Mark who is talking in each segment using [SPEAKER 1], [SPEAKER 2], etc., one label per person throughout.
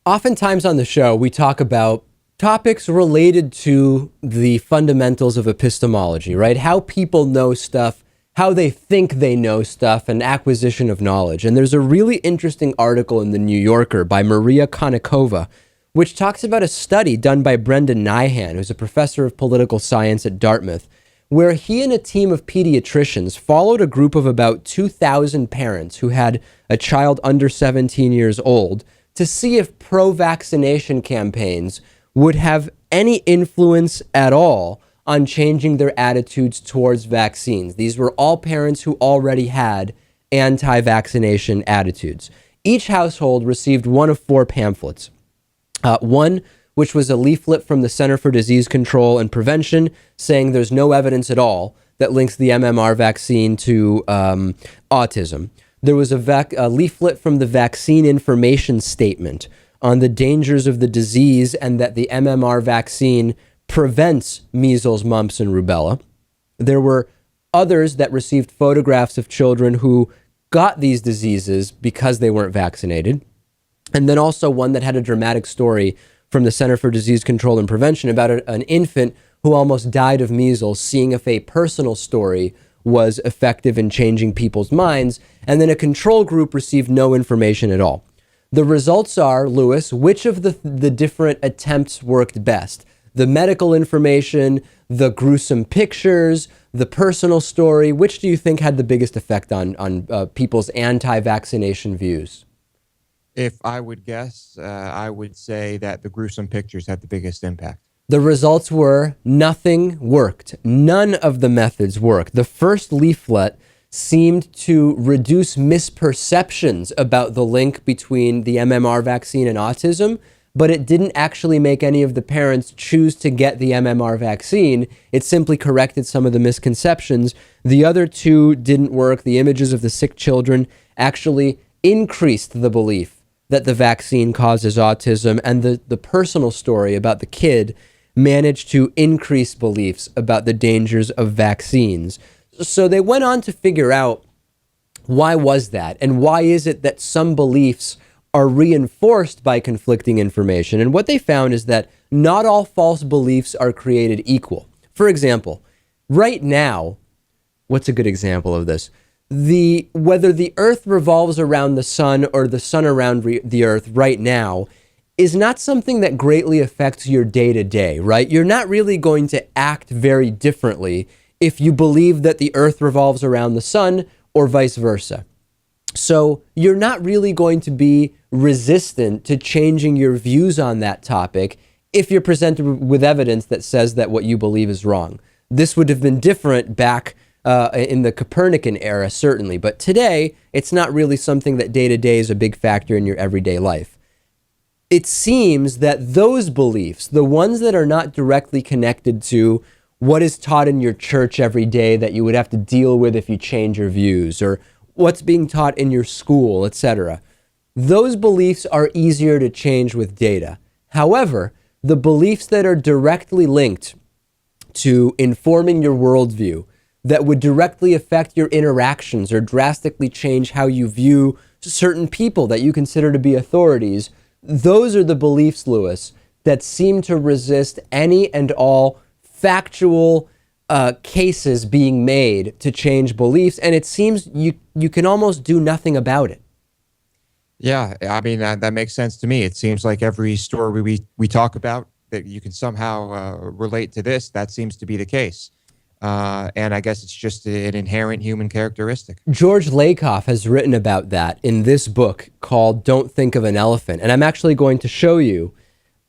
[SPEAKER 1] Oftentimes on the show, we talk about topics related to the fundamentals of epistemology, right? How people know stuff, how they think they know stuff, and acquisition of knowledge. And there's a really interesting article in The New Yorker by Maria Konnikova, which talks about a study done by Brendan Nyhan, who's a professor of political science at Dartmouth, where he and a team of pediatricians followed a group of about 2,000 parents who had a child under 17 years old to see if pro-vaccination campaigns would have any influence at all on changing their attitudes towards vaccines. These were all parents who already had anti-vaccination attitudes. Each household received one of four pamphlets. One, which was a leaflet from the Center for Disease Control and Prevention saying there's no evidence at all that links the MMR vaccine to autism. There was a leaflet from the Vaccine Information Statement on the dangers of the disease and that the MMR vaccine prevents measles, mumps, and rubella. There were others that received photographs of children who got these diseases because they weren't vaccinated. And then also one that had a dramatic story from the Center for Disease Control and Prevention about an infant who almost died of measles, seeing if a personal story was effective in changing people's minds. And then a control group received no information at all. The results are, Lewis, which of the different attempts worked best? The medical information, the gruesome pictures, the personal story, which do you think had the biggest effect on people's anti-vaccination views?
[SPEAKER 2] If I would guess, I would say that the gruesome pictures had the biggest impact.
[SPEAKER 1] The results were nothing worked. None of the methods worked. The first leaflet seemed to reduce misperceptions about the link between the MMR vaccine and autism, but it didn't actually make any of the parents choose to get the MMR vaccine. It simply corrected some of the misconceptions. The other two didn't work. The images of the sick children actually increased the belief that the vaccine causes autism, and the personal story about the kid managed to increase beliefs about the dangers of vaccines. So they went on to figure out why was that, and why is it that some beliefs are reinforced by conflicting information. And what they found is that not all false beliefs are created equal. For example, right now, what's a good example of this? Whether the earth revolves around the sun or the sun around the earth right now is not something that greatly affects your day-to-day, right? You're not really going to act very differently if you believe that the earth revolves around the sun or vice versa. So you're not really going to be resistant to changing your views on that topic if you're presented with evidence that says that what you believe is wrong. This would have been different back in the Copernican era, certainly. But today, it's not really something that day-to-day is a big factor in your everyday life. It seems that those beliefs, the ones that are not directly connected to what is taught in your church every day that you would have to deal with if you change your views, or what's being taught in your school, etc., those beliefs are easier to change with data. However, the beliefs that are directly linked to informing your worldview, that would directly affect your interactions or drastically change how you view certain people that you consider to be authorities, those are the beliefs, Lewis, that seem to resist any and all factual cases being made to change beliefs. And it seems you can almost do nothing about it.
[SPEAKER 2] Yeah, I mean, that makes sense to me. It seems like every story we talk about that you can somehow relate to this, that seems to be the case. And I guess it's just an inherent human characteristic.
[SPEAKER 1] George Lakoff has written about that in this book called Don't Think of an Elephant. And I'm actually going to show you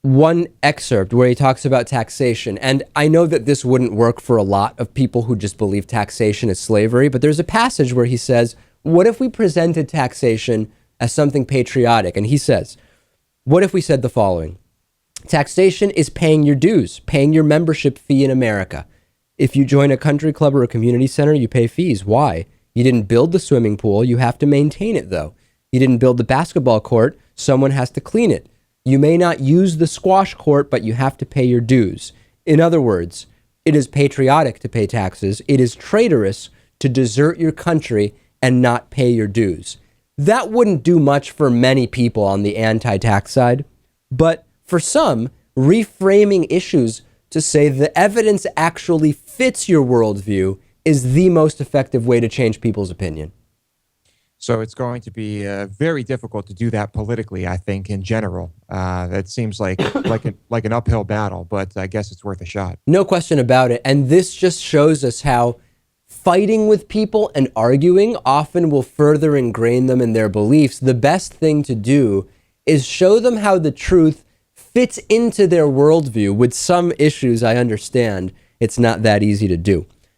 [SPEAKER 1] one excerpt where he talks about taxation. And I know that this wouldn't work for a lot of people who just believe taxation is slavery, but there's a passage where he says, what if we presented taxation as something patriotic? And he says, what if we said the following? Taxation is paying your dues, paying your membership fee in America. If you join a country club or a community center, you pay fees. Why? You didn't build the swimming pool. You have to maintain it, though. You didn't build the basketball court. Someone has to clean it. You may not use the squash court, but you have to pay your dues. In other words, it is patriotic to pay taxes. It is traitorous to desert your country and not pay your dues. That wouldn't do much for many people on the anti-tax side, But for some, reframing issues to say the evidence actually fits your worldview is the most effective way to change people's opinion.
[SPEAKER 2] So it's going to be very difficult to do that politically, I think, in general. That seems like an uphill battle, but I guess it's worth a shot.
[SPEAKER 1] No question about it. And this just shows us how fighting with people and arguing often will further ingrain them in their beliefs. The best thing to do is show them how the truth fits into their worldview. With some issues, I understand it's not that easy to do.